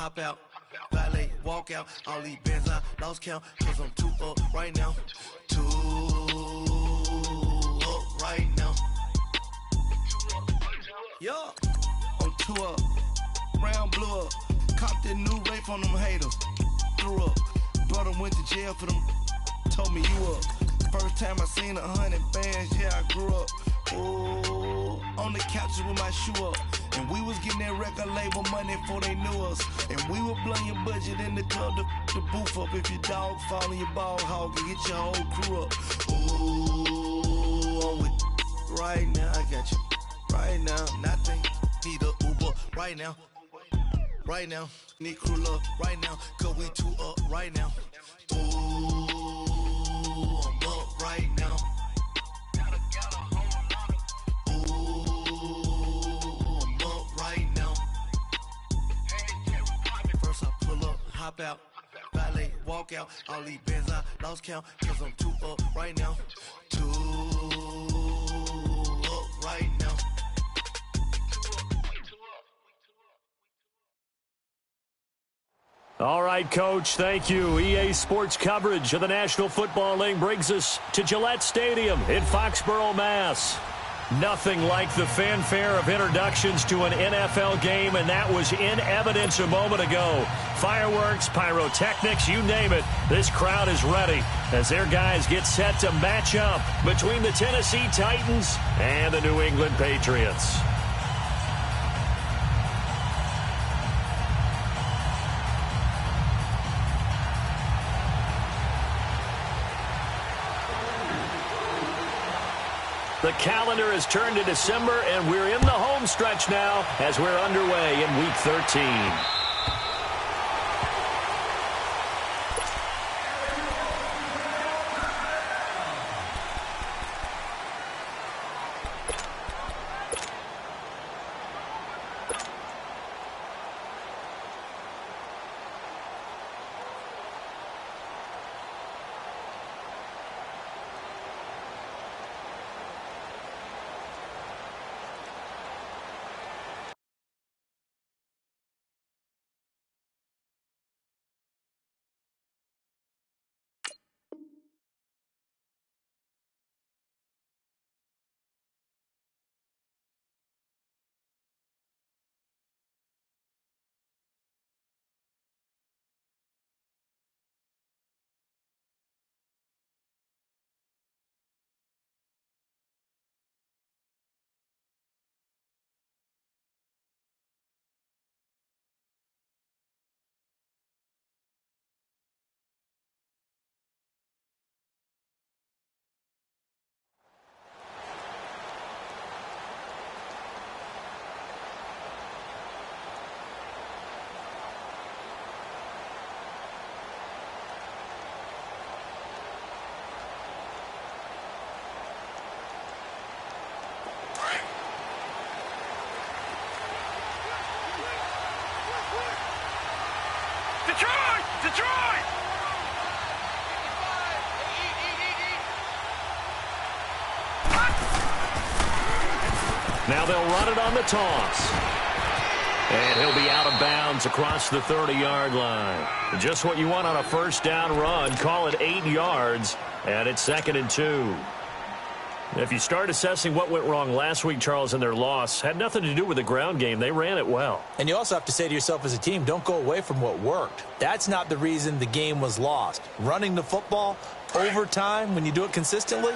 hop out, valet, walk out. All these bands I lost count, cause I'm too up right now. Too up right now. Yeah, I'm too up. Round blew up. Copped that new rape on them haters. Threw up. Brother went to jail for them. Told me you up. First time I seen 100 bands, yeah, I grew up. Ooh, on the couches with my shoe up. And we was getting that record label money before they knew us. And we were blowing your budget in the club to boof up. If your dog fall in your ball hog and get your whole crew up. Ooh, I'm with right now, I got you. Right now, nothing. Need a Uber right now. Right now, need crew love right now. Cause we too up right now. Ooh, I'm up right now. Hop out, valet, walk out. All these bands I lost count, cause I'm too up right now. Too up right now. All right, Coach, thank you. EA Sports coverage of the National Football League brings us to Gillette Stadium in Foxborough, Mass. Nothing like the fanfare of introductions to an NFL game, and that was in evidence a moment ago. Fireworks, pyrotechnics, you name it. This crowd is ready as their guys get set to match up between the Tennessee Titans and the New England Patriots. The calendar has turned to December, and we're in the home stretch now as we're underway in Week 13. Detroit! Now they'll run it on the toss. And he'll be out of bounds across the 30-yard line. Just what you want on a first down run. Call it 8 yards, and it's 2nd and 2. If you start assessing what went wrong last week, Charles, in their loss, had nothing to do with the ground game. They ran it well. And you also have to say to yourself as a team, don't go away from what worked. That's not the reason the game was lost. Running the football over time, when you do it consistently,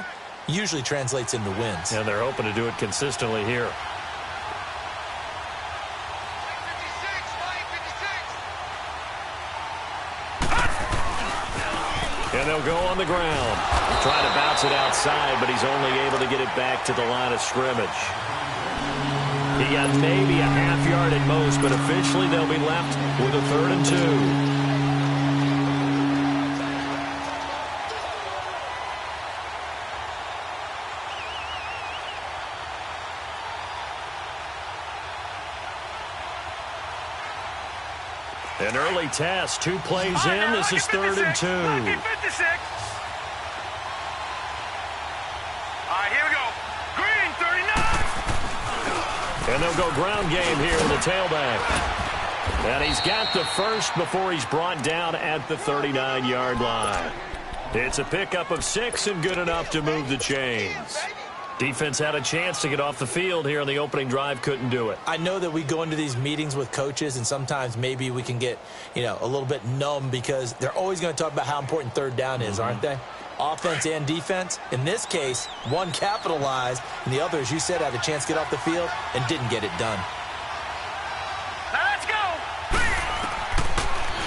usually translates into wins. And they're hoping to do it consistently here. And they'll go on the ground. Trying to bounce it outside, but he's only able to get it back to the line of scrimmage. He got maybe a half yard at most, but officially they'll be left with a 3rd and 2. An early test, 2 plays in. This is 3rd and 2. All right, here we go. Green, 39. And they'll go ground game here with the tailback. And he's got the first before he's brought down at the 39-yard line. It's a pickup of 6 and good enough to move the chains. Defense had a chance to get off the field here on the opening drive, couldn't do it. I know that we go into these meetings with coaches, and sometimes maybe we can get, a little bit numb because they're always going to talk about how important third down is, aren't they? Offense and defense. In this case, one capitalized, and the other, as you said, had a chance to get off the field and didn't get it done. Now let's go.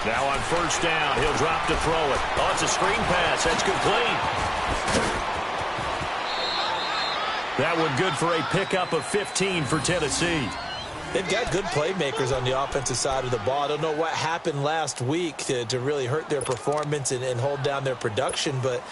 Now on first down, he'll drop to throw it. Oh, it's a screen pass. That's complete. That one good for a pickup of 15 for Tennessee. They've got good playmakers on the offensive side of the ball. I don't know what happened last week to really hurt their performance and hold down their production, but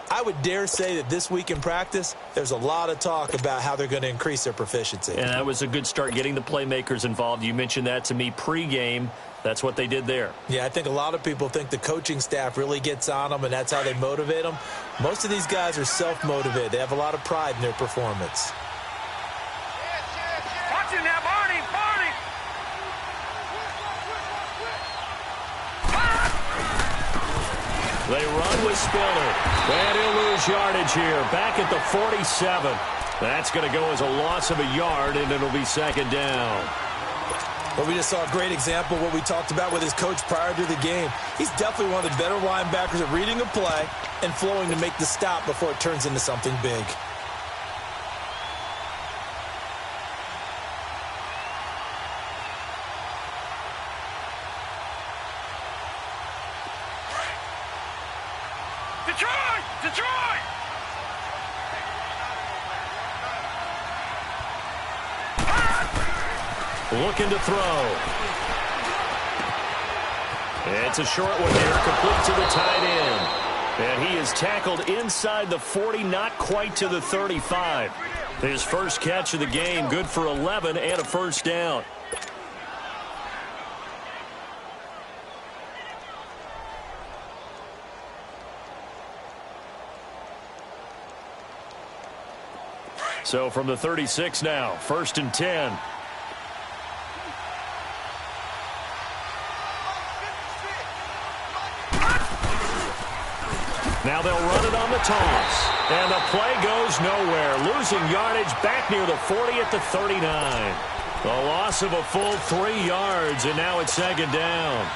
I would dare say that this week in practice, there's a lot of talk about how they're going to increase their proficiency. And that was a good start getting the playmakers involved. You mentioned that to me pregame. That's what they did there. Yeah, I think a lot of people think the coaching staff really gets on them, and that's how they motivate them. Most of these guys are self-motivated. They have a lot of pride in their performance. Watch it now, Barney. Barney. They run with Spiller. And he'll lose yardage here. Back at the 47. That's going to go as a loss of a yard, and it'll be second down. Well, we just saw a great example of what we talked about with his coach prior to the game. He's definitely one of the better linebackers at reading a play and flowing to make the stop before it turns into something big. Detroit! Detroit! Looking to throw. It's a short one here, complete to the tight end. And he is tackled inside the 40, not quite to the 35. His first catch of the game, good for 11 and a first down. So from the 36 now, 1st and 10. Now they'll run it on the toss. And the play goes nowhere. Losing yardage back near the 40 at the 39. A loss of a full 3 yards, and now it's second down.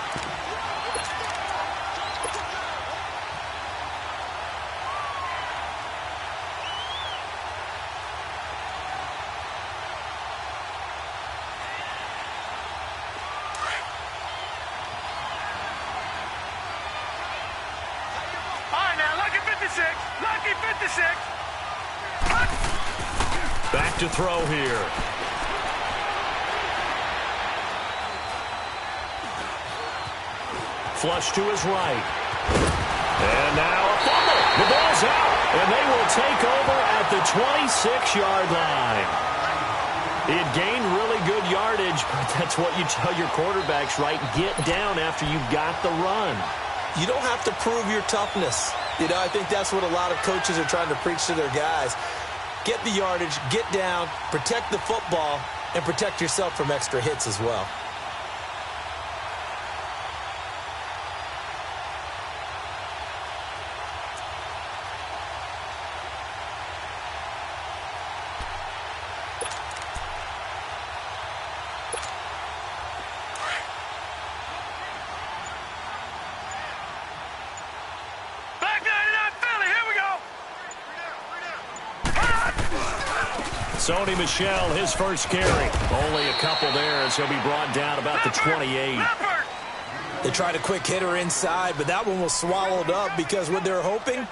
Back to throw here. Flush to his right. And now a fumble. The ball's out. And they will take over at the 26-yard line. It gained really good yardage, but that's what you tell your quarterbacks, right? Get down after you've got the run. You don't have to prove your toughness. I think that's what a lot of coaches are trying to preach to their guys. Get the yardage, get down, protect the football, and protect yourself from extra hits as well. Sony Michel, his first carry. Only a couple there as he'll be brought down about the 28. They tried a quick hitter inside, but that one was swallowed up because what they're hoping,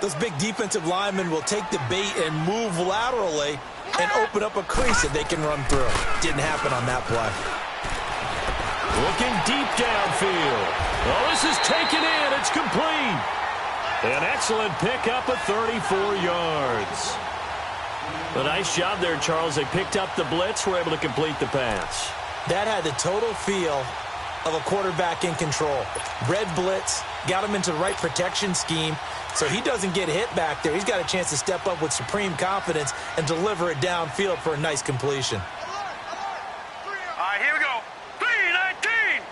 those big defensive linemen will take the bait and move laterally and open up a crease that they can run through. Didn't happen on that play. Looking deep downfield. Oh, this is taken in. It's complete. An excellent pickup of 34 yards. A nice job there, Charles. They picked up the blitz, were able to complete the pass. That had the total feel of a quarterback in control. Red blitz, got him into the right protection scheme, so he doesn't get hit back there. He's got a chance to step up with supreme confidence and deliver it downfield for a nice completion. All right, here we go. 3-19.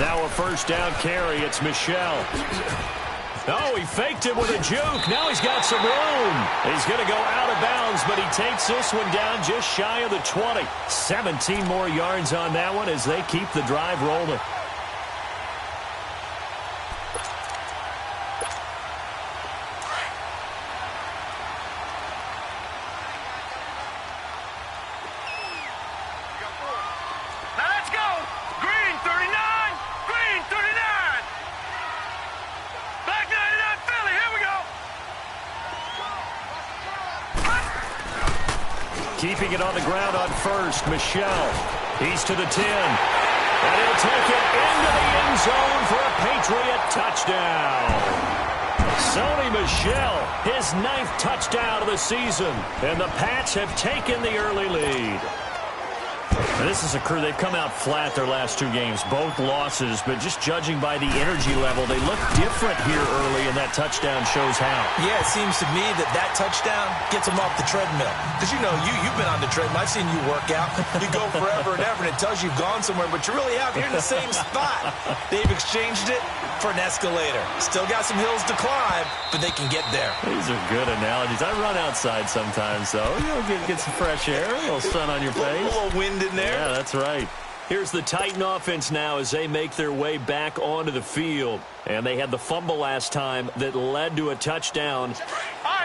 Now a first down carry. It's Michel. Oh, he faked it with a juke. Now he's got some room. He's going to go out of bounds, but he takes this one down just shy of the 20. 17 more yards on that one as they keep the drive rolling. Keeping it on the ground on first, Michel. He's to the 10. And he'll take it into the end zone for a Patriot touchdown. Sony Michel, his 9th touchdown of the season. And the Pats have taken the early lead. Now, this is a crew. They've come out flat their last 2 games, both losses, but just judging by the energy level, they look different here early, and that touchdown shows how. Yeah, it seems to me that touchdown gets them off the treadmill. Because, you know, you've been on the treadmill. I've seen you work out. You go forever and ever, and it tells you you've gone somewhere, but you really have. You're in the same spot. They've exchanged it for an escalator. Still got some hills to climb, but they can get there. These are good analogies. I run outside sometimes, though. You know, get some fresh air, a little sun on your face. A little wind in there. Yeah, that's right. Here's the Titan offense now as they make their way back onto the field. And they had the fumble last time that led to a touchdown.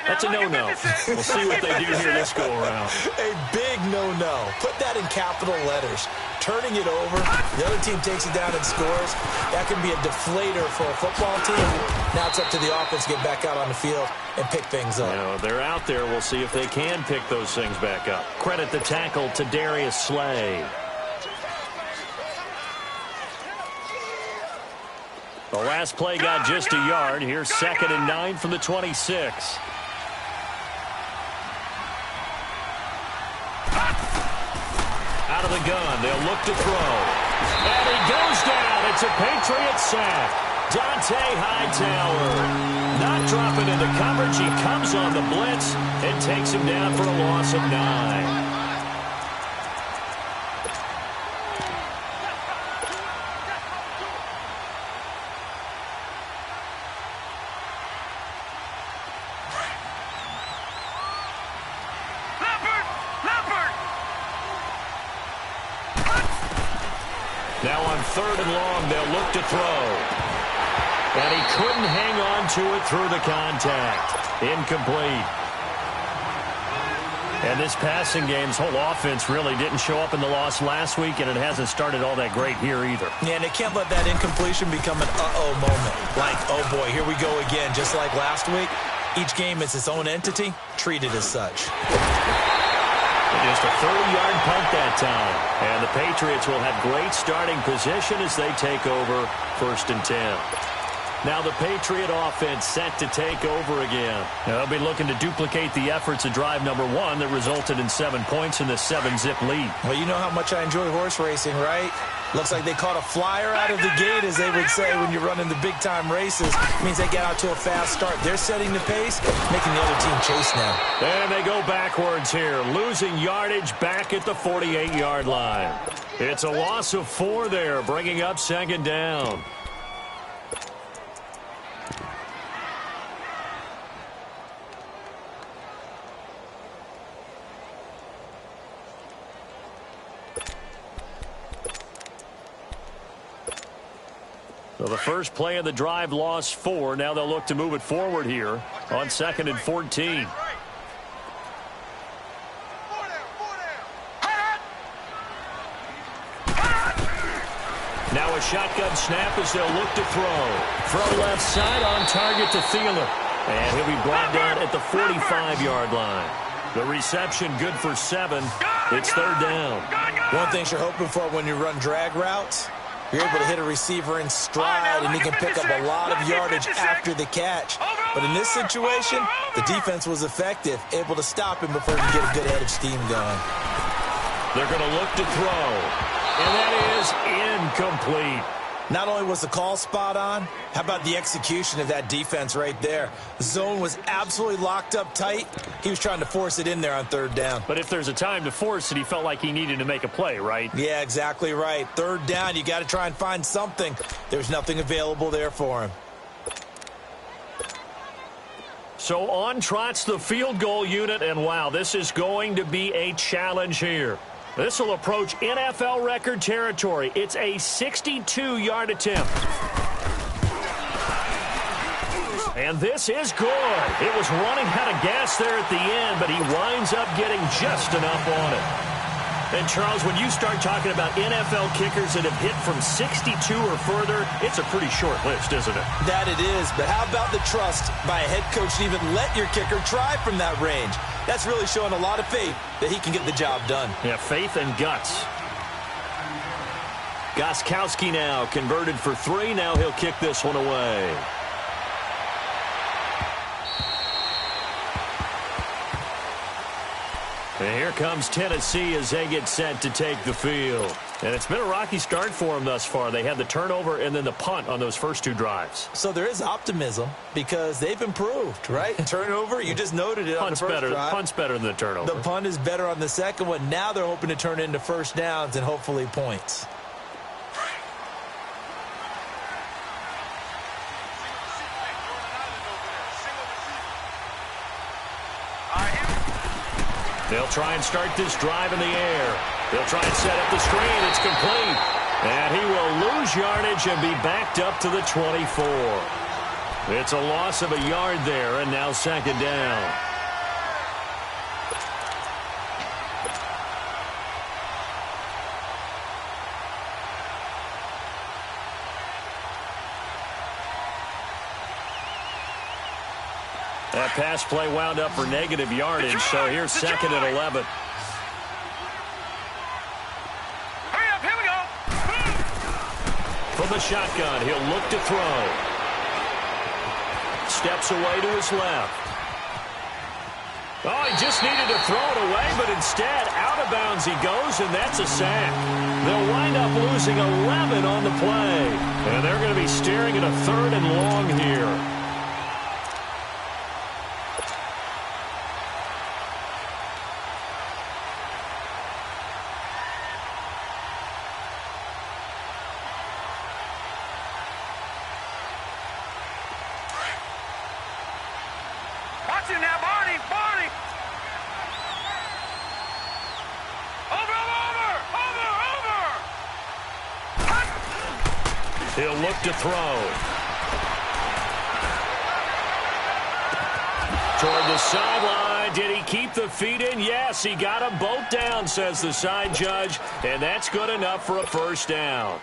That's a no-no. We'll see what they do here this go-around. A big no-no. Put that in capital letters. Turning it over, the other team takes it down and scores. That can be a deflator for a football team. Now it's up to the offense to get back out on the field and pick things up. You know, they're out there. We'll see if they can pick those things back up. Credit the tackle to Darius Slay. The last play got just a yard. Here's 2nd and 9 from the 26. Out of the gun, they'll look to throw. And he goes down. It's a Patriot sack. Dante Hightower not dropping into coverage. He comes on the blitz and takes him down for a loss of 9. Now on 3rd and long, they'll look to throw. And he couldn't hang on to it through the contact. Incomplete. And this passing game's whole offense really didn't show up in the loss last week, and it hasn't started all that great here either. Yeah, and they can't let that incompletion become an uh-oh moment. Like, oh boy, here we go again. Just like last week, each game is its own entity, treated as such. Just a 30-yard punt that time. And the Patriots will have great starting position as they take over 1st and 10. Now the Patriot offense set to take over again. Now they'll be looking to duplicate the efforts of drive number 1 that resulted in 7 points in the 7-zip lead. Well, you know how much I enjoy horse racing, right? Looks like they caught a flyer out of the gate, as they would say when you're running the big-time races. It means they get out to a fast start. They're setting the pace, making the other team chase now. And they go backwards here, losing yardage back at the 48-yard line. It's a loss of 4 there, bringing up 2nd down. So the first play of the drive lost 4. Now they'll look to move it forward here on 2nd and 14. Now a shotgun snap as they'll look to throw. From left side on target to Thielen. And he'll be brought down at the 45-yard line. The reception good for 7. It's 3rd down. One thing you're hoping for when you run drag routes, you're able to hit a receiver in stride, and he can pick up a lot of yardage after the catch. But in this situation, the defense was effective, able to stop him before he could get a good head of steam going. They're going to look to throw. And that is incomplete. Not only was the call spot on, how about the execution of that defense right there? The zone was absolutely locked up tight. He was trying to force it in there on third down. But if there's a time to force it, he felt like he needed to make a play, right? Yeah, exactly right. Third down, you got to try and find something. There's nothing available there for him. So on trots the field goal unit, and wow, this is going to be a challenge here. This will approach NFL record territory. It's a 62-yard attempt. And this is good. It was running out of gas there at the end, but he winds up getting just enough on it. And, Charles, when you start talking about NFL kickers that have hit from 62 or further, it's a pretty short list, isn't it? That it is, but how about the trust by a head coach to even let your kicker try from that range? That's really showing a lot of faith that he can get the job done. Yeah, faith and guts. Gostkowski now converted for 3. Now he'll kick this one away. And here comes Tennessee as they get set to take the field. And it's been a rocky start for them thus far. They had the turnover and then the punt on those first 2 drives. So there is optimism because they've improved, right? Turnover, you just noted it on the first drive. Punt's better than the turnover. The punt is better on the second one. Now they're hoping to turn into first downs and hopefully points. They'll try and start this drive in the air. They'll try and set up the screen. It's complete. And he will lose yardage and be backed up to the 24. It's a loss of a yard there, and now second down. That pass play wound up for negative yardage, so here's second and 11. Hurry up, here we go. From the shotgun, he'll look to throw. Steps away to his left. Oh, he just needed to throw it away, but instead, out of bounds he goes, and that's a sack. They'll wind up losing 11 on the play. And they're going to be staring at a 3rd and long here. Watch him now, Barney. Barney. Over. He'll look to throw. Toward the sideline. Did he keep the feet in? Yes, he got them both down, says the side judge. And that's good enough for a first down.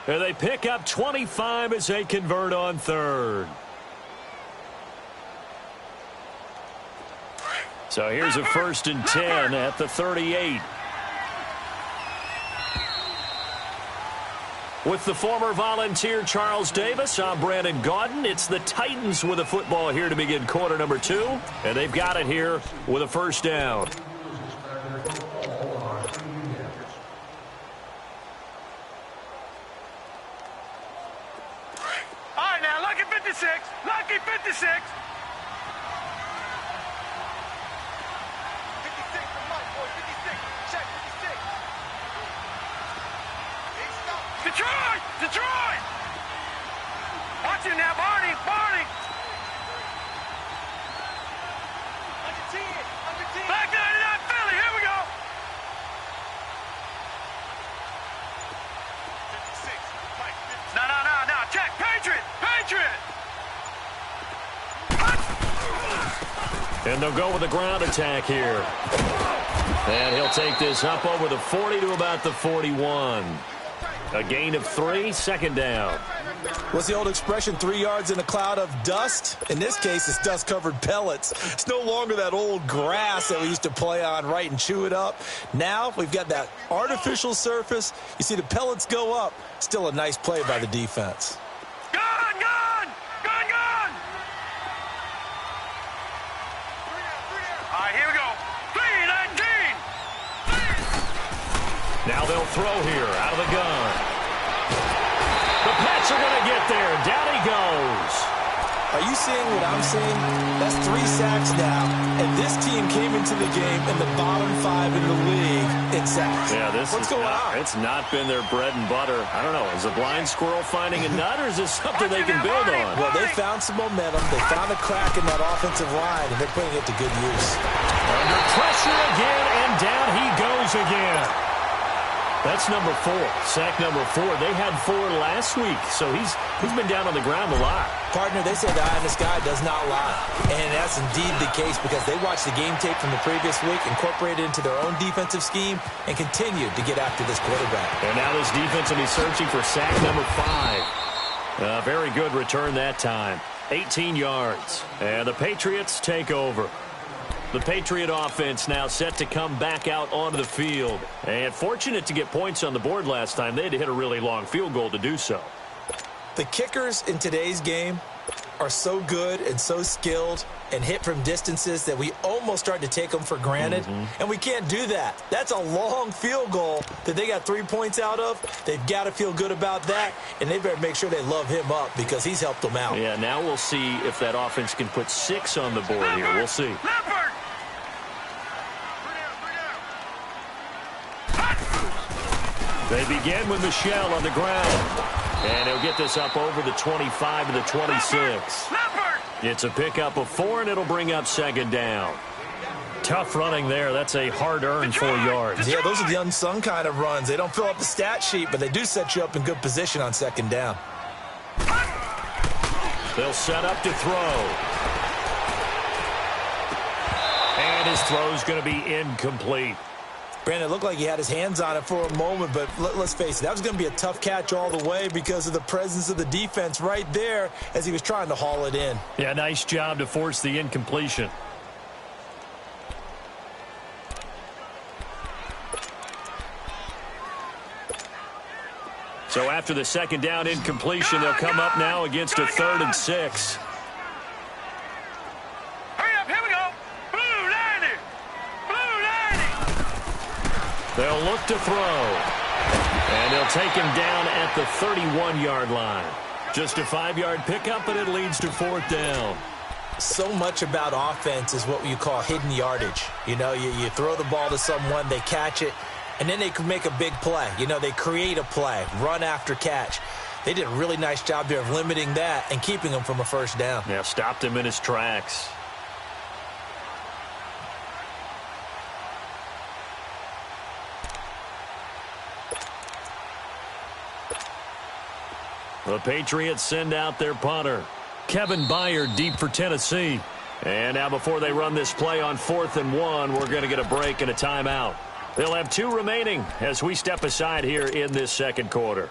And they pick up 25 as they convert on 3rd. So here's a 1st and 10 at the 38. With the former Volunteer Charles Davis, I'm Brandon Gaudin. It's the Titans with a football here to begin quarter number 2. And they've got it here with a first down. All right, now, lucky 56. Lucky 56. Detroit! Watch him now, Barney! Back 99 Philly, here we go! 56, No, check, Patriot! And they'll go with the ground attack here. And he'll take this up over the 40 to about the 41. A gain of 3, second down. What's the old expression, 3 yards in a cloud of dust? In this case, it's dust-covered pellets. It's no longer that old grass that we used to play on, right, and chew it up. Now we've got that artificial surface. You see the pellets go up. Still a nice play by the defense. Gun! All right, here we go. 3-19. Now they'll throw here out of the gun. The the Pets are going to get there. Down he goes. Are you seeing what I'm seeing? That's 3 sacks now, and this team came into the game in the bottom 5 in the league in sacks. Yeah, What's going on? It's not been their bread and butter. I don't know. Is a blind squirrel finding a nut, or is this something they can build on? Well, they found some momentum. They found a crack in that offensive line, and they're putting it to good use. Under pressure again, and down he goes again. That's number 4. Sack number 4. They had 4 last week, so he's been down on the ground a lot. Partner, they say the eye in the sky does not lie. And that's indeed the case because they watched the game tape from the previous week, incorporated it into their own defensive scheme, and continued to get after this quarterback. And now this defense will be searching for sack number 5. Very good return that time. 18 yards. And the Patriots take over. The Patriot offense now set to come back out onto the field. And fortunate to get points on the board last time. They had to hit a really long field goal to do so. The kickers in today's game are so good and so skilled and hit from distances that we almost start to take them for granted. And we can't do that. That's a long field goal that they got 3 points out of. They've got to feel good about that, and they better make sure they love him up because he's helped them out. Yeah, now we'll see if that offense can put 6 on the board here. We'll see. They begin with Michelle on the ground. And he'll get this up over the 25 to the 26. It's a pickup of 4, and it'll bring up second down. Tough running there. That's a hard-earned 4 yards. Yeah, those are the unsung kind of runs. They don't fill up the stat sheet, but they do set you up in good position on second down. They'll set up to throw. And his throw's going to be incomplete. Brandon, it looked like he had his hands on it for a moment, but let's face it, that was going to be a tough catch all the way because of the presence of the defense right there as he was trying to haul it in. Yeah, nice job to force the incompletion. So after the second down incompletion, they'll come up now against a 3rd and 6. They'll look to throw. And they'll take him down at the 31-yard line. Just a 5-yard pickup, but it leads to 4th down. So much about offense is what you call hidden yardage. You know, you throw the ball to someone, they catch it, and then they can make a big play. You know, they create a play, run after catch. They did a really nice job there of limiting that and keeping him from a first down. Yeah, stopped him in his tracks. The Patriots send out their punter. Kevin Byard deep for Tennessee. And now before they run this play on 4th and 1, we're going to get a break and a timeout. They'll have 2 remaining as we step aside here in this second quarter.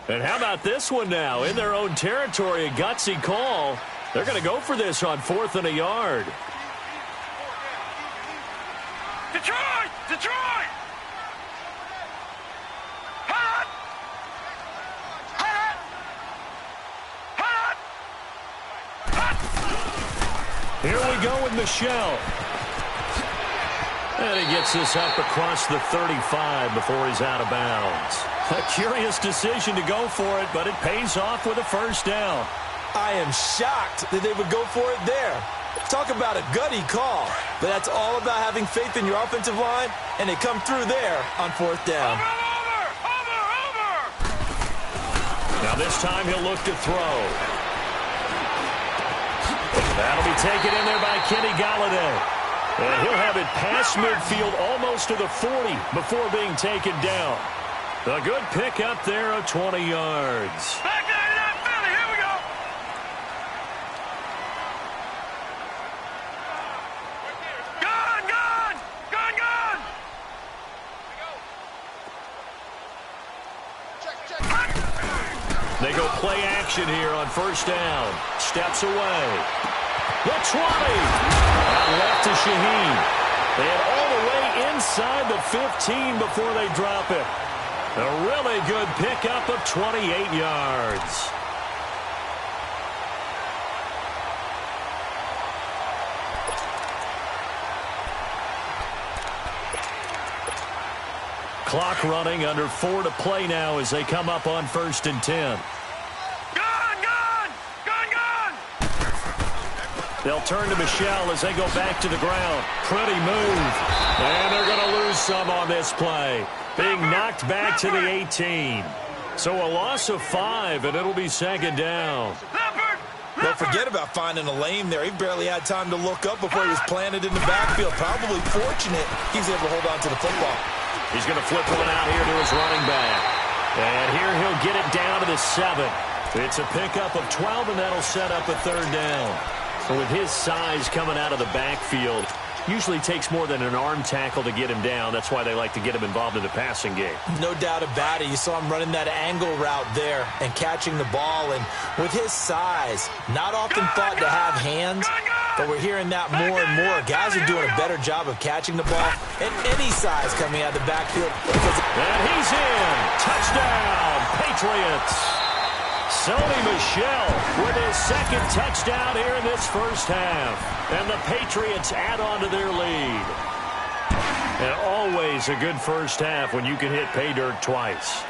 And how about this one now? In their own territory, a gutsy call. They're going to go for this on 4th and a yard. Detroit! Detroit! Hot! Hot! Hot! Hot! Here we go with Michelle. And he gets this up across the 35 before he's out of bounds. A curious decision to go for it, but it pays off with a first down. I am shocked that they would go for it there. Talk about a gutty call. But that's all about having faith in your offensive line, and they come through there on 4th down. Over! Now this time he'll look to throw. That'll be taken in there by Kenny Golladay. And he'll have it past midfield almost to the 40 before being taken down. A good pickup there of 20 yards. Back there to that Philly. Here we go. Gone, gone, gone, gone. They go play action here on first down. Steps away. The 20. Out left to Shaheen. They head all the way inside the 15 before they drop it. A really good pickup of 28 yards. Clock running, under 4 to play now as they come up on 1st and 10. They'll turn to Michelle as they go back to the ground. Pretty move. And they're going to lose some on this play. Being knocked back to the 18. So a loss of 5, and it'll be 2nd down. Don't forget about finding a lane there. He barely had time to look up before he was planted in the backfield. Probably fortunate he's able to hold on to the football. He's going to flip one out here to his running back. And here he'll get it down to the 7. It's a pickup of 12, and that'll set up a 3rd down. With his size coming out of the backfield, usually takes more than an arm tackle to get him down. That's why they like to get him involved in the passing game. No doubt about it. You saw him running that angle route there and catching the ball. And with his size, not often thought to have hands, but we're hearing that more and more. Guys are doing a better job of catching the ball at any size coming out of the backfield. And he's in. Touchdown, Patriots. Sony Michel with his 2nd touchdown here in this first half. And the Patriots add on to their lead. And always a good first half when you can hit pay dirt twice.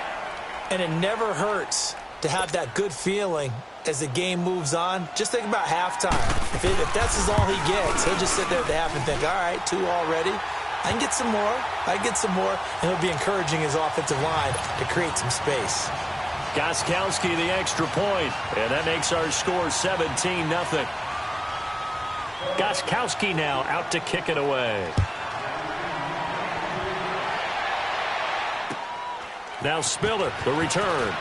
And it never hurts to have that good feeling as the game moves on. Just think about halftime. If that's all he gets, he'll just sit there at the half and think, all right, 2 already. I can get some more. I can get some more. And he'll be encouraging his offensive line to create some space. Gostkowski the extra point, and that makes our score 17-0. Gostkowski now out to kick it away. Now Spiller, the return.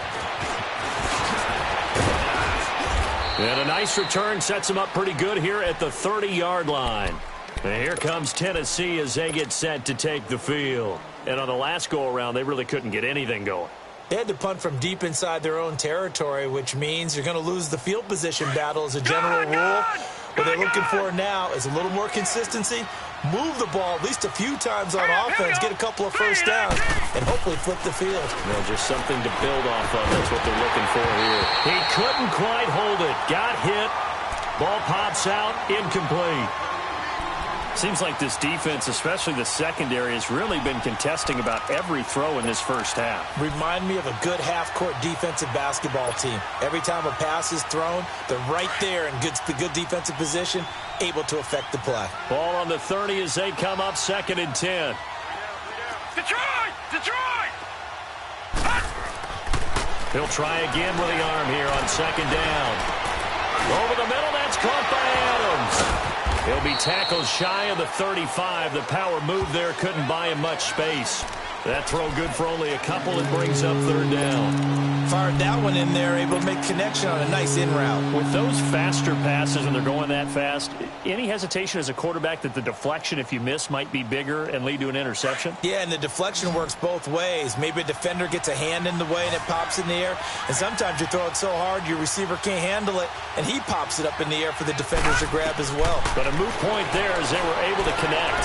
And a nice return sets him up pretty good here at the 30-yard line. And here comes Tennessee as they get set to take the field. And on the last go-around, they really couldn't get anything going. They had to punt from deep inside their own territory, which means you're going to lose the field position battle as a general rule. What they're looking for now is a little more consistency, move the ball at least a few times on offense, get a couple of first downs, and hopefully flip the field. Well, just something to build off of. That's what they're looking for here. He couldn't quite hold it. Got hit. Ball pops out. Incomplete. Seems like this defense, especially the secondary, has really been contesting about every throw in this first half. Remind me of a good half-court defensive basketball team. Every time a pass is thrown, they're right there in good defensive position, able to affect the play. Ball on the 30 as they come up 2nd and 10. Detroit! Detroit! He'll try again with the arm here on 2nd down. Over the middle, that's caught by Adams. He'll be tackled shy of the 35. The power move there couldn't buy him much space. That throw good for only a couple. It brings up 3rd down. Fired that one in there, able to make connection on a nice in route. With those faster passes, and they're going that fast, any hesitation as a quarterback that the deflection, if you miss, might be bigger and lead to an interception? Yeah, and the deflection works both ways. Maybe a defender gets a hand in the way and it pops in the air. And sometimes you throw it so hard your receiver can't handle it, and he pops it up in the air for the defenders to grab as well. But a moot point there as they were able to connect.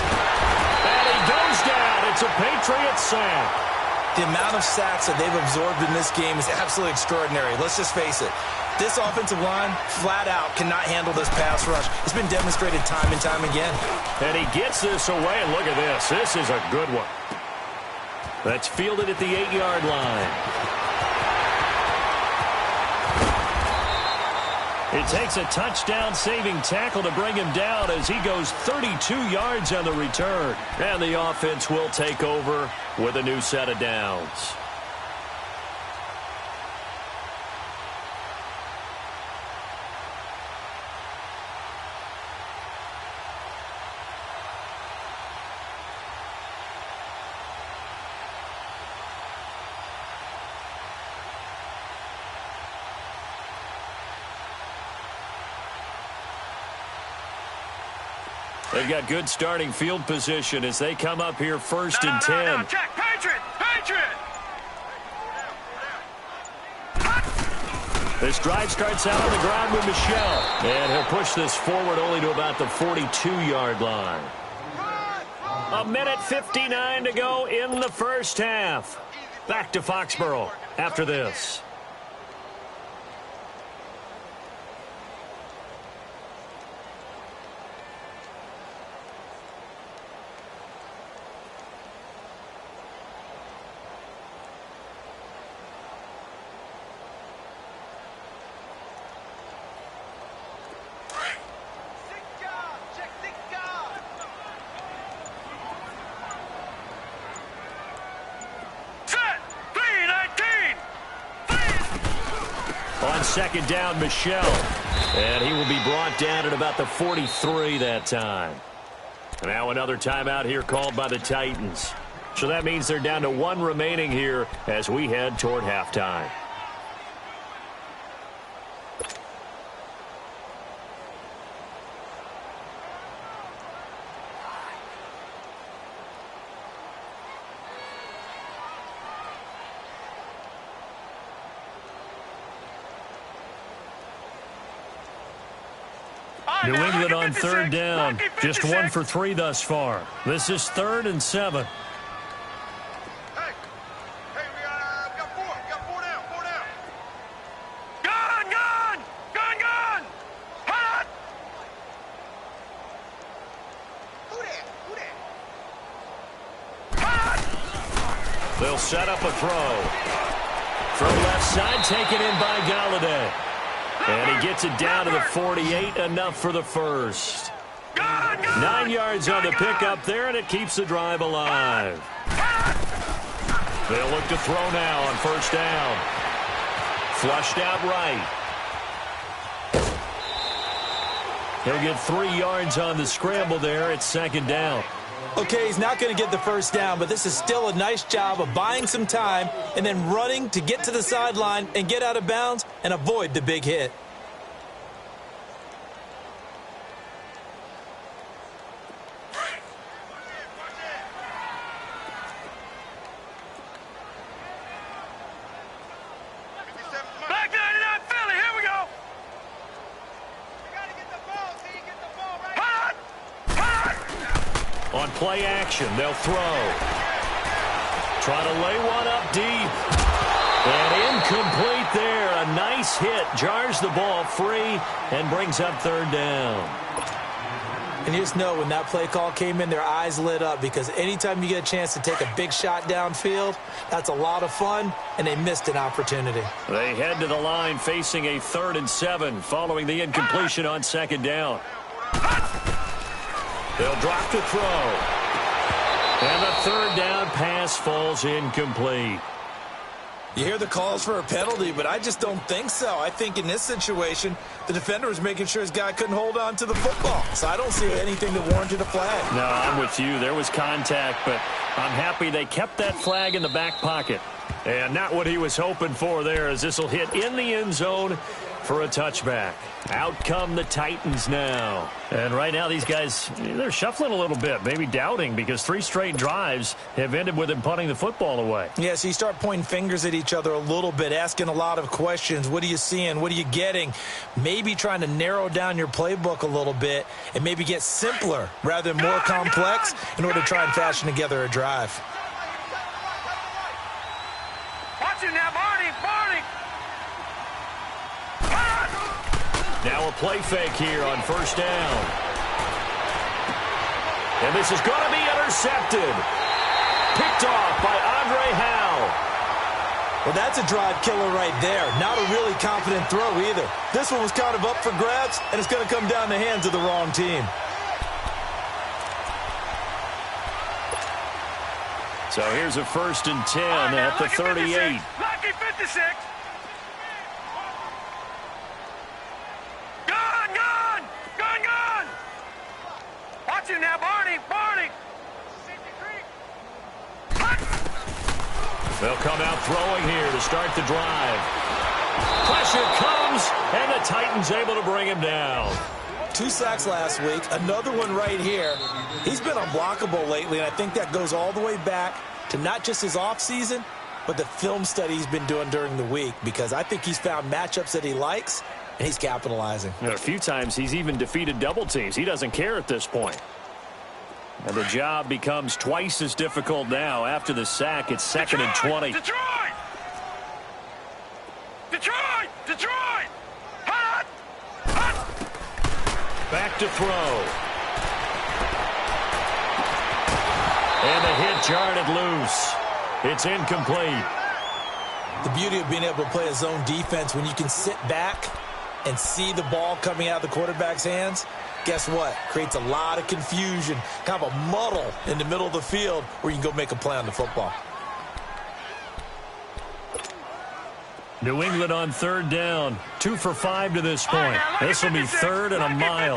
And he goes down. It's a Patriots sack. The amount of sacks that they've absorbed in this game is absolutely extraordinary. Let's just face it. This offensive line, flat out, cannot handle this pass rush. It's been demonstrated time and time again. And he gets this away, and look at this. This is a good one. That's fielded at the 8-yard line. It takes a touchdown-saving tackle to bring him down as he goes 32 yards on the return. And the offense will take over with a new set of downs. They've got good starting field position as they come up here 1st and 10. No, check, Patriot! Patriot! This drive starts out on the ground with Michel. And he'll push this forward only to about the 42-yard line. 1:59 to go in the first half. Back to Foxborough after this. on second down, Michel. And he will be brought down at about the 43 that time. Now another timeout here called by the Titans. So that means they're down to one remaining here as we head toward halftime. New England on third down. Just 1 for 3 thus far. This is 3rd and 7. Hey, we got 4. We got 4 down. 4 down. Gun! Hot! Who that? Hot! They'll set up a throw. From left side, taken in by Galladay. And he gets it down to the 48, enough for the first. 9 yards on the pickup there, and it keeps the drive alive. They'll look to throw now on first down. Flushed out right. He'll get 3 yards on the scramble there. It's second down. Okay, he's not going to get the first down, but this is still a nice job of buying some time and then running to get to the sideline and get out of bounds and avoid the big hit. Back 99 Philly, here we go. You got to get the ball, so you get the ball right. Hot! On play action, they'll throw. Try to lay one up deep. And incomplete there. A nice hit. Jars the ball free and brings up third down. And you just know when that play call came in, their eyes lit up because anytime you get a chance to take a big shot downfield, that's a lot of fun, and they missed an opportunity. They head to the line facing a 3rd and 7 following the incompletion on second down. They'll drop to throw. And the third down pass falls incomplete. You hear the calls for a penalty, but I just don't think so. I think in this situation, the defender was making sure his guy couldn't hold on to the football. So I don't see anything that warranted a flag. No, I'm with you. There was contact, but I'm happy they kept that flag in the back pocket. And not what he was hoping for there, as this will hit in the end zone for a touchback. Out come the Titans now. And right now these guys, they're shuffling a little bit, maybe doubting, because 3 straight drives have ended with them punting the football away. Yeah, so you start pointing fingers at each other a little bit, asking a lot of questions. What are you seeing? What are you getting? Maybe trying to narrow down your playbook a little bit and maybe get simpler rather than more complex in order to try and fashion together a drive. Watch it now, Barney. Now a play fake here on first down. And this is going to be intercepted. Picked off by Andre Howe. Well, that's a drive killer right there. Not a really confident throw either. This one was kind of up for grabs, and it's going to come down the hands of the wrong team. So here's a 1st and 10 at the 38. Lucky 56. Gun! Watch it now, Barney. They'll come out throwing here to start the drive. Pressure comes, and the Titans able to bring him down. 2 sacks last week, another one right here. He's been unblockable lately, and I think that goes all the way back to not just his offseason, but the film study he's been doing during the week, because I think he's found matchups that he likes, and he's capitalizing. A few times he's even defeated double teams. He doesn't care at this point. And the job becomes twice as difficult now after the sack. It's 2nd and 20. Detroit! Hot! Back to throw. And the hit jarred it loose. It's incomplete. The beauty of being able to play a zone defense when you can sit back and see the ball coming out of the quarterback's hands, guess what? Creates a lot of confusion, kind of a muddle in the middle of the field where you can go make a play on the football. New England on third down. 2 for 5 to this point. This will be third and a mile.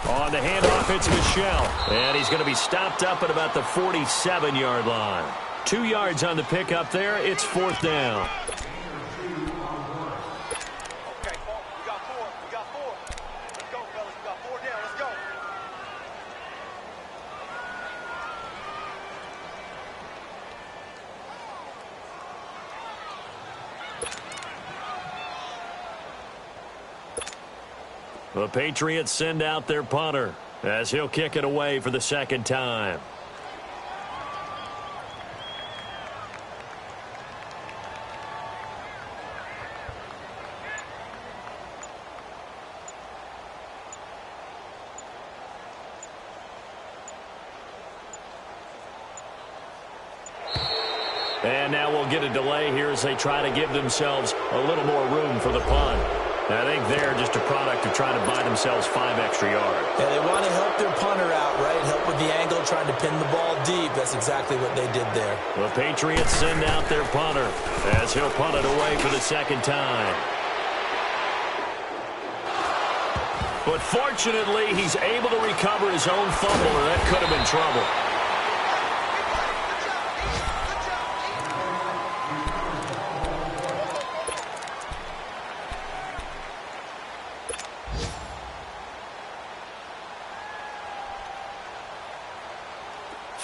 On the handoff, it's Michel. And he's going to be stopped up at about the 47-yard line. 2 yards on the pickup there. It's fourth down. The Patriots send out their punter as he'll kick it away for the second time. And now we'll get a delay here as they try to give themselves a little more room for the punt. I think they're just a product of trying to buy themselves 5 extra yards. Yeah, they want to help their punter out, right? Help with the angle, trying to pin the ball deep. That's exactly what they did there. The Patriots send out their punter as he'll punt it away for the second time. But fortunately, he's able to recover his own fumble, or that could have been trouble.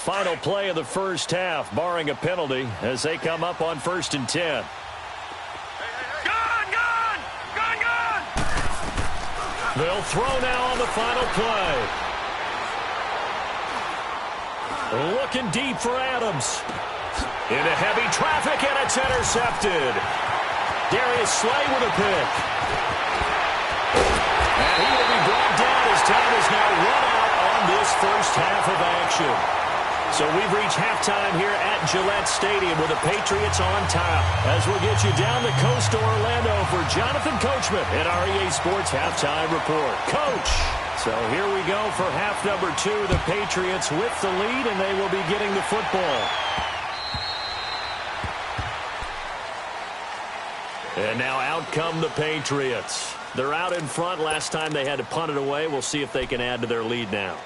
Final play of the first half, barring a penalty, as they come up on 1st and 10. Gone! They'll throw now on the final play. Looking deep for Adams. Into heavy traffic, and it's intercepted. Darius Slay with a pick. And he will be brought down as time is now run out on this first half of action. So we've reached halftime here at Gillette Stadium with the Patriots on top. As we'll get you down the coast to Orlando for Jonathan Coachman at our EA Sports Halftime Report. Coach! So here we go for half number 2. The Patriots with the lead, and they will be getting the football. And now out come the Patriots. They're out in front. Last time they had to punt it away. We'll see if they can add to their lead now.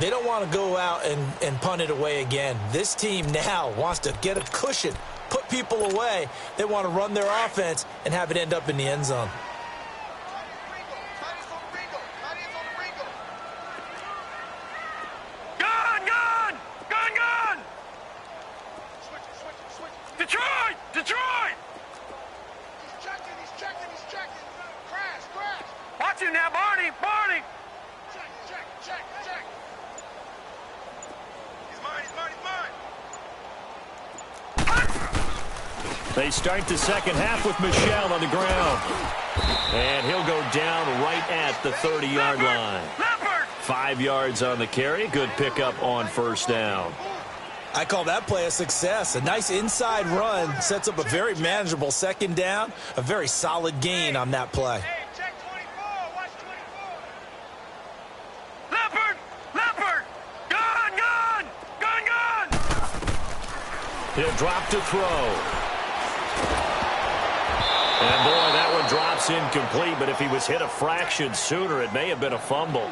They don't want to go out and punt it away again. This team now wants to get a cushion, put people away. They want to run their offense and have it end up in the end zone. Gone! Detroit! He's checking. Crash. Watch him now, Barney! Check. He's mine. They start the second half with Michel on the ground. And he'll go down right at the 30-yard line. 5 yards on the carry. Good pickup on first down. I call that play a success. A nice inside run sets up a very manageable second down. A very solid gain on that play. Hey, check 24. Watch 24. Leopard! Gone! He'll drop to throw. And boy, that one drops incomplete, but if he was hit a fraction sooner, it may have been a fumble.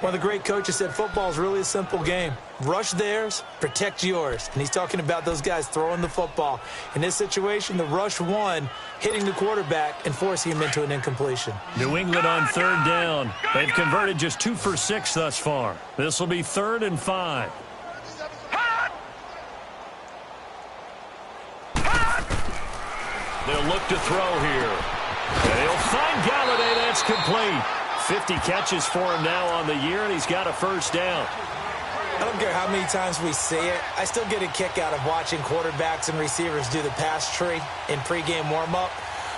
One of the great coaches said football is really a simple game. Rush theirs, protect yours. And he's talking about those guys throwing the football. In this situation, the rush won, hitting the quarterback and forcing him into an incompletion. New England on third down. They've converted just 2 for 6 thus far. This will be 3rd and 5. They'll look to throw here. They'll find Galladay. That's complete. 50 catches for him now on the year, and he's got a first down. I don't care how many times we see it. I still get a kick out of watching quarterbacks and receivers do the pass tree in pregame warm-up.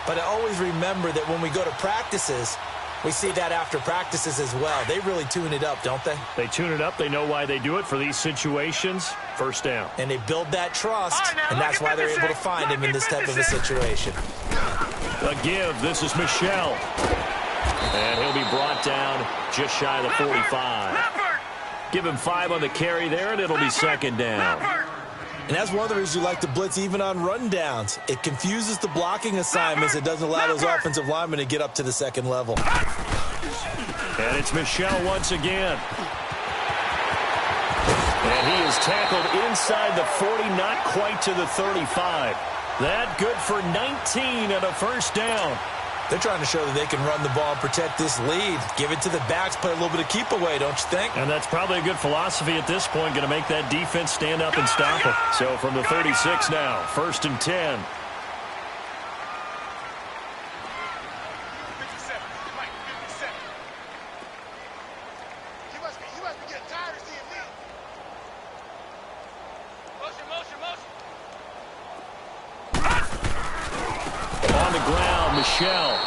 But I always remember that when we go to practices, we see that after practices as well. They really tune it up, don't they? They tune it up. They know why they do it for these situations. First down. And they build that trust, and that's why they're able to find him in this type of a situation. A give. This is Michel. And he'll be brought down just shy of the 45. Give him 5 on the carry there, and it'll be second down. And that's one of the reasons you like to blitz even on rundowns. It confuses the blocking assignments. It doesn't allow those offensive linemen to get up to the second level. And it's Michel once again. And he is tackled inside the 40, not quite to the 35. That good for 19 and a first down. They're trying to show that they can run the ball and protect this lead. Give it to the backs, play a little bit of keep away, don't you think? And that's probably a good philosophy at this point, going to make that defense stand up and stop it. So from the 36 now, 1st and 10.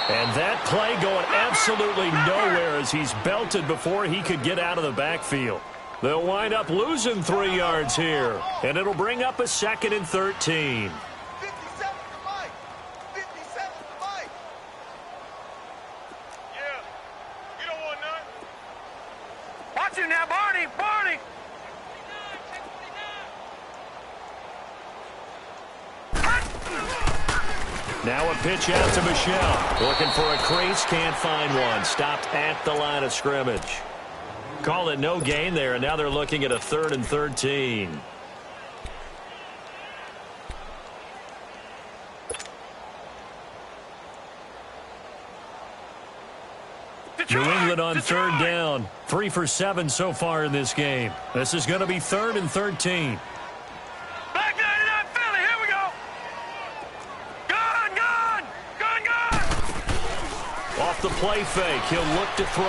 And that play going absolutely nowhere as he's belted before he could get out of the backfield. They'll wind up losing 3 yards here, and it'll bring up a 2nd and 13. 57 to Mike. 57 to Mike. Yeah, you don't want none. Watch him now, Barney. Barney. Now a pitch out to Michel. Looking for a crease, can't find one. Stopped at the line of scrimmage. Call it no gain there, and now they're looking at a 3rd and 13. New England on 3rd down. 3 for 7 so far in this game. This is going to be 3rd and 13. Off the play fake, he'll look to throw.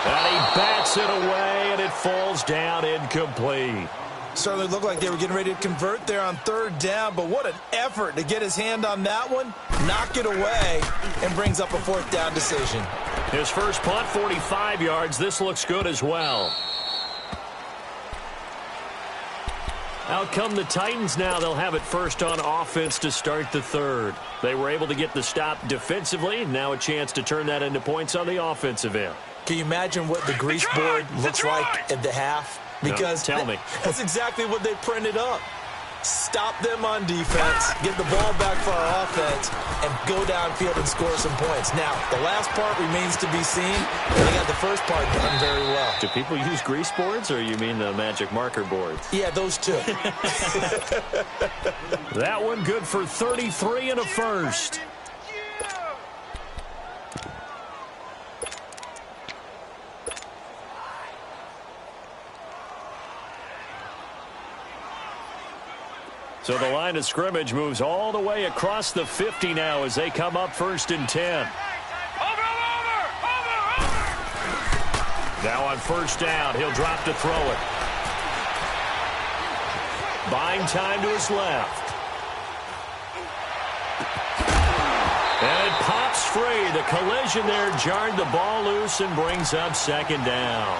And he bats it away, and it falls down incomplete. Certainly looked like they were getting ready to convert there on 3rd down, but what an effort to get his hand on that one, knock it away, and brings up a 4th down decision. His first punt, 45 yards. This looks good as well. Out come the Titans now. They'll have it first on offense to start the 3rd. They were able to get the stop defensively. Now a chance to turn that into points on the offensive end. Can you imagine what the grease board looks like at the half? Because no, tell me. That's exactly what they printed up. Stop them on defense, get the ball back for our offense, and go downfield and score some points. Now, the last part remains to be seen. They got the first part done very well. Do people use grease boards, or you mean the magic marker boards? Yeah, those two. That one good for 33 and a first. So the line of scrimmage moves all the way across the 50 now as they come up 1st and 10. Over. Now on 1st down, he'll drop to throw it. Buying time to his left. And it pops free. The collision there jarred the ball loose and brings up 2nd down.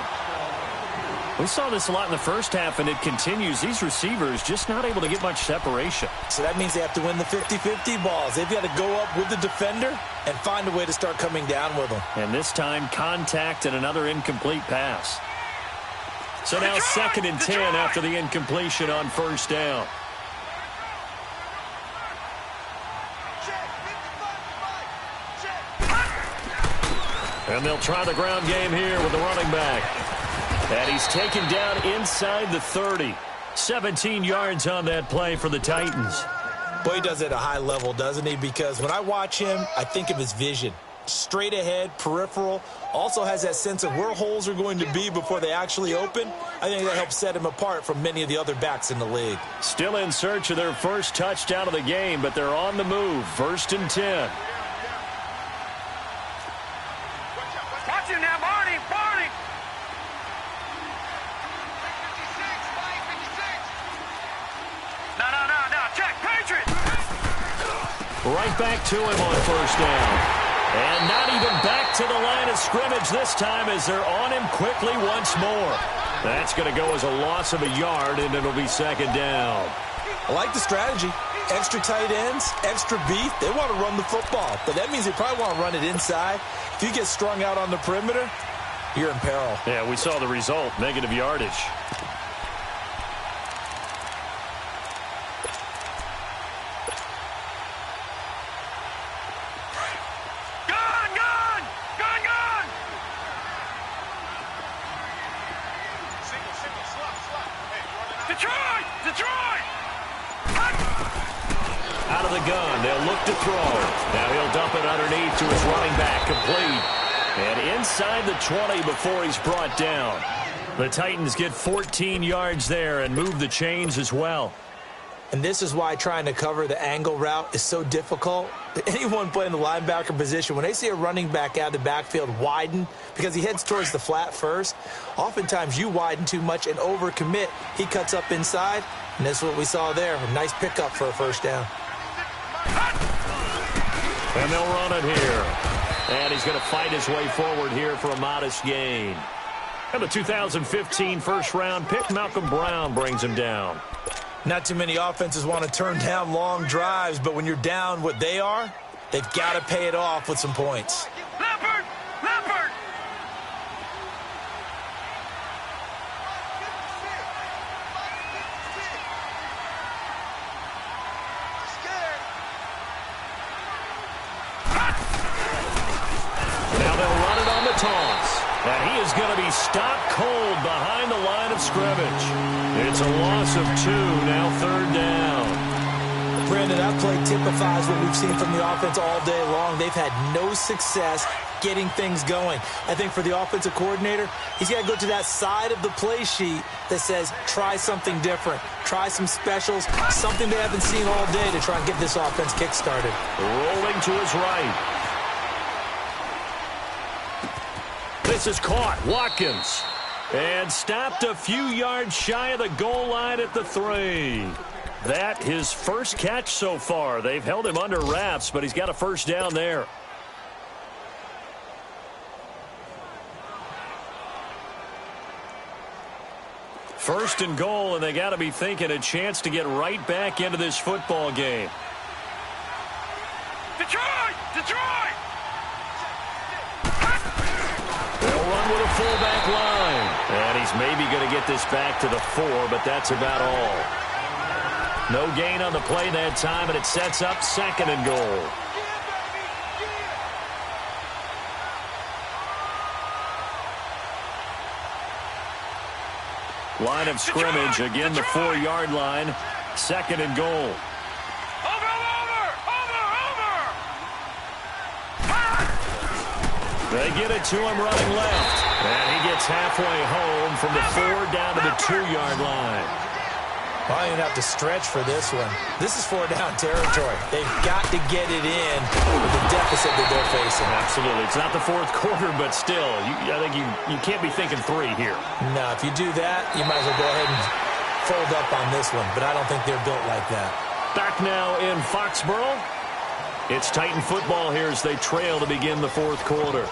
We saw this a lot in the first half, and it continues. These receivers just not able to get much separation. So that means they have to win the 50-50 balls. They've got to go up with the defender and find a way to start coming down with them. And this time, contact and another incomplete pass. So now 2nd and 10 after the incompletion on 1st down. And they'll try the ground game here with the running back. And he's taken down inside the 30. 17 yards on that play for the Titans. Boy, he does it at a high level, doesn't he? Because when I watch him, I think of his vision. Straight ahead, peripheral. Also has that sense of where holes are going to be before they actually open. I think that helps set him apart from many of the other backs in the league. Still in search of their first touchdown of the game, but they're on the move. 1st and 10. Watch him now, Barney. No. Check, Patriot. Right back to him on 1st down. And not even back to the line of scrimmage this time as they're on him quickly once more. That's going to go as a loss of a yard, and it'll be 2nd down. I like the strategy. Extra tight ends, extra beef. They want to run the football, but that means they probably want to run it inside. If you get strung out on the perimeter, you're in peril. Yeah, we saw the result, negative yardage. Out of the gun, they'll look to throw. Now he'll dump it underneath to his running back, complete. And inside the 20 before he's brought down. The Titans get 14 yards there and move the chains as well. And this is why trying to cover the angle route is so difficult. Anyone playing the linebacker position, when they see a running back out of the backfield widen because he heads towards the flat first, oftentimes you widen too much and overcommit. He cuts up inside, and that's what we saw there. A nice pickup for a first down. And they'll run it here. And he's going to fight his way forward here for a modest gain. And the 2015 first-round pick, Malcolm Brown, brings him down. Not too many offenses want to turn down long drives, but when you're down what they are, they've got to pay it off with some points. Leopard! Leopard! Now they'll run it on the toss. And he is going to be stopped cold behind the line of scrimmage. It's a loss of 2, now third down. Brandon, that play typifies what we've seen from the offense all day long. They've had no success getting things going. I think for the offensive coordinator, he's got to go to that side of the play sheet that says, try something different. Try some specials, something they haven't seen all day to try and get this offense kick-started. Rolling to his right. This is caught. Watkins. And stopped a few yards shy of the goal line at the 3. That his first catch so far. They've held him under wraps, but he's got a first down there. First and goal, and they got to be thinking a chance to get right back into this football game. Detroit! Detroit! They'll run with a fullback line. And he's maybe going to get this back to the 4, but that's about all. No gain on the play that time, and it sets up second and goal. Line of scrimmage, again the 4-yard line. Second and goal. They get it to him running left. And he gets halfway home from the 4 down to the 2-yard line. Well, I don't have to stretch for this one. This is 4-down territory. They've got to get it in with the deficit that they're facing. Absolutely. It's not the fourth quarter, but still, I think you can't be thinking 3 here. No, if you do that, you might as well go ahead and fold up on this one. But I don't think they're built like that. Back now in Foxborough. It's Titan football here as they trail to begin the fourth quarter.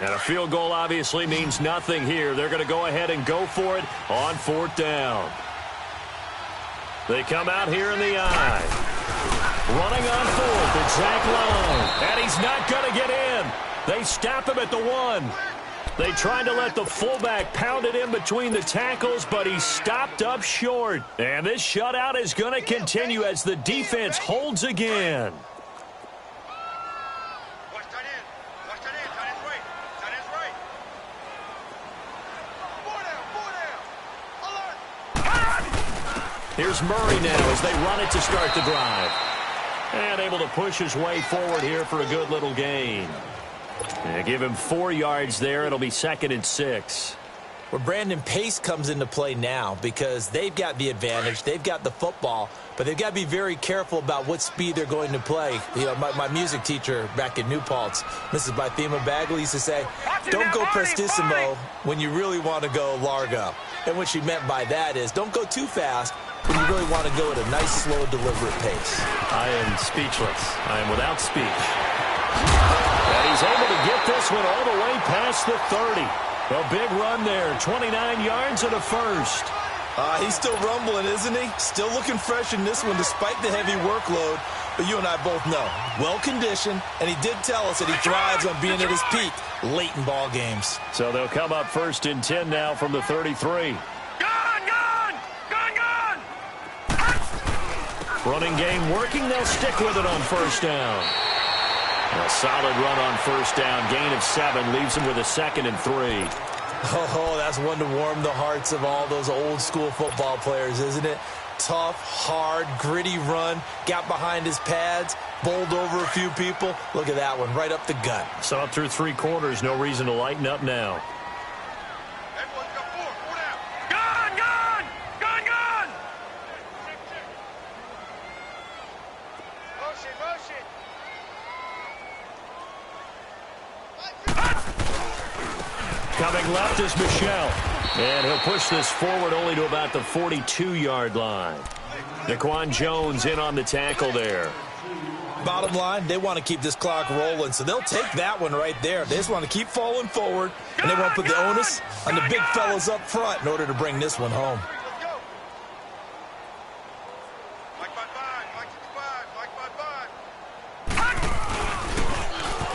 And a field goal obviously means nothing here. They're going to go ahead and go for it on 4th down. They come out here in the eye. Running on 4th, it's Zach Long. And he's not going to get in. They stop him at the 1. They tried to let the fullback pound it in between the tackles, but he stopped up short. And this shutout is going to continue as the defense holds again. Here's Murray now as they run it to start the drive. And able to push his way forward here for a good little gain. And give him 4 yards there. It'll be 2nd and 6. Well, Brandon, pace comes into play now because they've got the advantage. They've got the football, but they've got to be very careful about what speed they're going to play. You know, my music teacher back in New Paltz, Mrs. Bythema Bagley, used to say, don't go prestissimo when you really want to go largo. And what she meant by that is don't go too fast when you really want to go at a nice, slow, deliberate pace. I am speechless. I am without speech. And he's able to get this one all the way past the 30. A big run there, 29 yards and a first. He's still rumbling, isn't he? Still looking fresh in this one despite the heavy workload. But you and I both know, well-conditioned, and he did tell us that he thrives on being at his peak late in ball games. So they'll come up 1st and 10 now from the 33. Running game working, they'll stick with it on 1st down. A solid run on 1st down, gain of 7, leaves him with a 2nd and 3. Oh, that's one to warm the hearts of all those old-school football players, isn't it? Tough, hard, gritty run, got behind his pads, bowled over a few people. Look at that one, right up the gut. So up through 3 quarters, no reason to lighten up now. Coming left is Michel. And he'll push this forward only to about the 42-yard line. Naquan Jones in on the tackle there. Bottom line, they want to keep this clock rolling, so they'll take that one right there. They just want to keep falling forward, and they want to put the onus on the big fellas up front in order to bring this one home.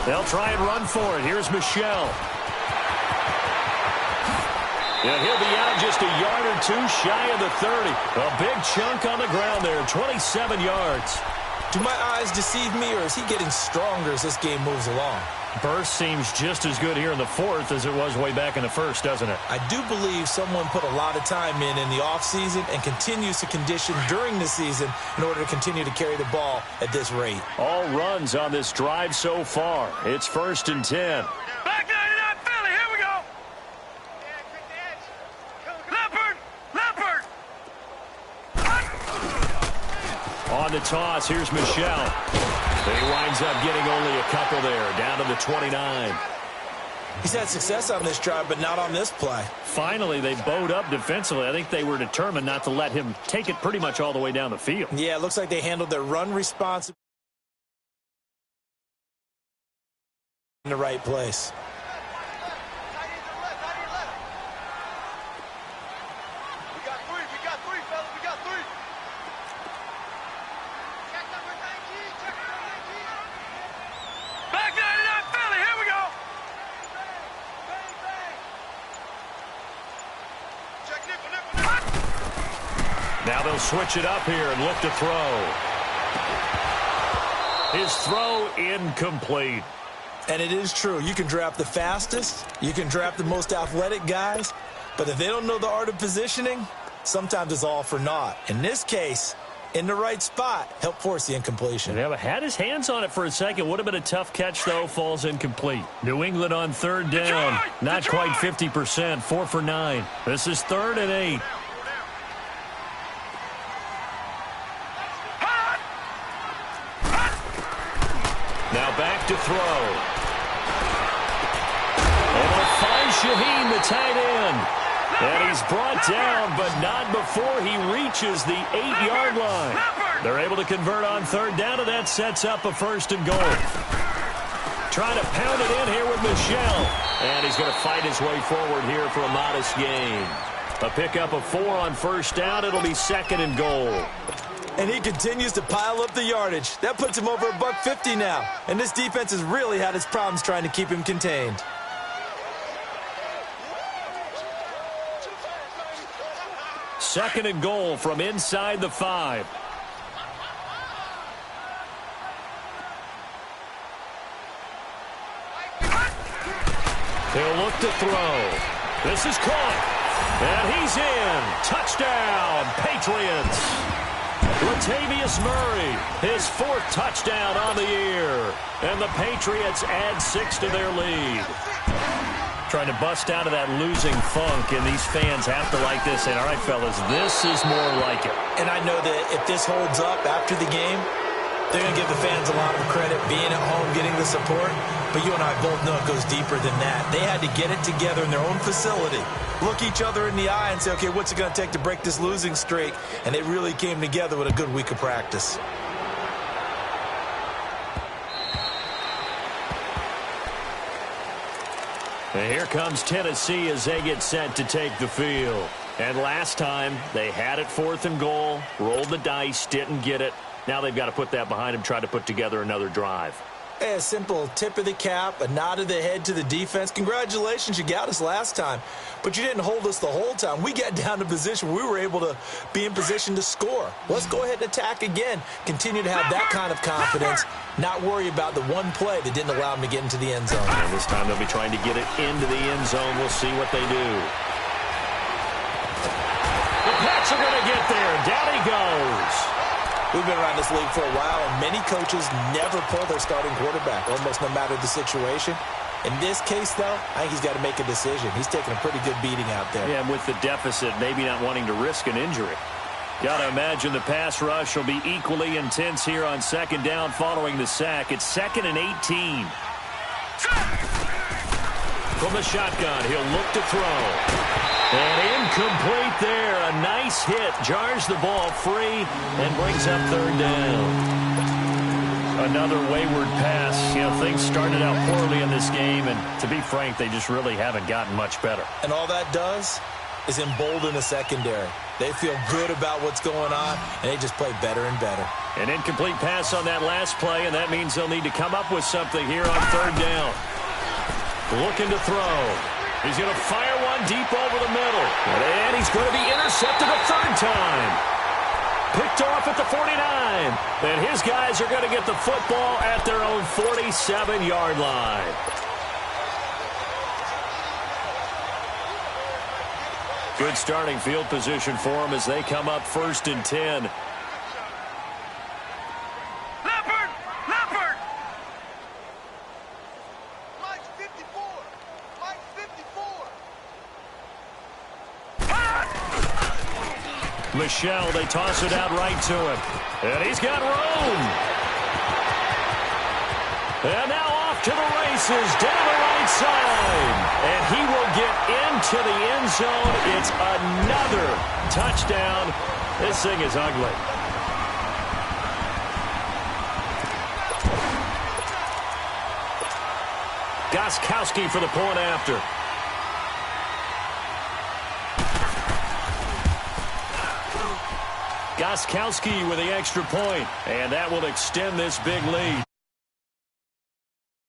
They'll try and run for it. Here's Michel. And he'll be out just a yard or 2 shy of the 30. A big chunk on the ground there, 27 yards. Do my eyes deceive me, or is he getting stronger as this game moves along? Burst seems just as good here in the 4th as it was way back in the 1st, doesn't it? I do believe someone put a lot of time in the offseason and continues to condition during the season in order to continue to carry the ball at this rate. All runs on this drive so far. It's 1st and 10. On the toss, here's Michel. He winds up getting only a couple there, down to the 29. He's had success on this drive, but not on this play. Finally, they bowed up defensively. I think they were determined not to let him take it pretty much all the way down the field. Yeah, it looks like they handled their run response in the right place. Now they'll switch it up here and look to throw. His throw incomplete. And it is true. You can draft the fastest. You can draft the most athletic guys. But if they don't know the art of positioning, sometimes it's all for naught. In this case, in the right spot, help force the incompletion. Yeah, had his hands on it for a second. Would have been a tough catch, though. Falls incomplete. New England on 3rd down. Not quite 50%. 4 for 9. This is 3rd and 8. Now back to throw. And they'll find Shaheen, the tight end. And he's brought down, but not before he reaches the 8-yard line. They're able to convert on 3rd down, and that sets up a 1st and goal. Trying to pound it in here with Michel. And he's going to fight his way forward here for a modest gain. A pickup of 4 on 1st down. It'll be 2nd and goal. And he continues to pile up the yardage. That puts him over $150 now. And this defense has really had its problems trying to keep him contained. Second and goal from inside the 5. He'll look to throw. This is caught. And he's in. Touchdown, Patriots. Latavius Murray, his 4th touchdown on the year. And the Patriots add 6 to their lead. Trying to bust out of that losing funk, and these fans have to like this. And, all right, fellas, this is more like it. And I know that if this holds up after the game, they're going to give the fans a lot of credit, being at home, getting the support. But you and I both know it goes deeper than that. They had to get it together in their own facility, look each other in the eye and say, okay, what's it going to take to break this losing streak? And it really came together with a good week of practice. And here comes Tennessee as they get set to take the field. And last time, they had it 4th and goal, rolled the dice, didn't get it. Now they've got to put that behind them, try to put together another drive. A simple tip of the cap, a nod of the head to the defense. Congratulations, you got us last time. But you didn't hold us the whole time. We got down to position. We were able to be in position to score. Let's go ahead and attack again. Continue to have that kind of confidence. Not worry about the one play that didn't allow them to get into the end zone. And this time they'll be trying to get it into the end zone. We'll see what they do. The Pats are going to get there. Down he goes. We've been around this league for a while, and many coaches never pull their starting quarterback, almost no matter the situation. In this case, though, I think he's got to make a decision. He's taking a pretty good beating out there. Yeah, and with the deficit, maybe not wanting to risk an injury. Got to imagine the pass rush will be equally intense here on 2nd down following the sack. It's 2nd and 18. From the shotgun, he'll look to throw. And incomplete there. A nice hit. Jars the ball free and brings up 3rd down. Another wayward pass. You know, things started out poorly in this game, and to be frank, they just really haven't gotten much better. And all that does is embolden the secondary. They feel good about what's going on, and they just play better and better. An incomplete pass on that last play, and that means they'll need to come up with something here on 3rd down. Looking to throw. He's going to fire one deep over the middle. And he's going to be intercepted a 3rd time. Picked off at the 49. And his guys are going to get the football at their own 47-yard line. Good starting field position for them as they come up 1st and 10. Michelle, they toss it out right to him. And he's got room. And now off to the races down the right side. And he will get into the end zone. It's another touchdown. This thing is ugly. Gostkowski for the point after. Gostkowski with the extra point, and that will extend this big lead.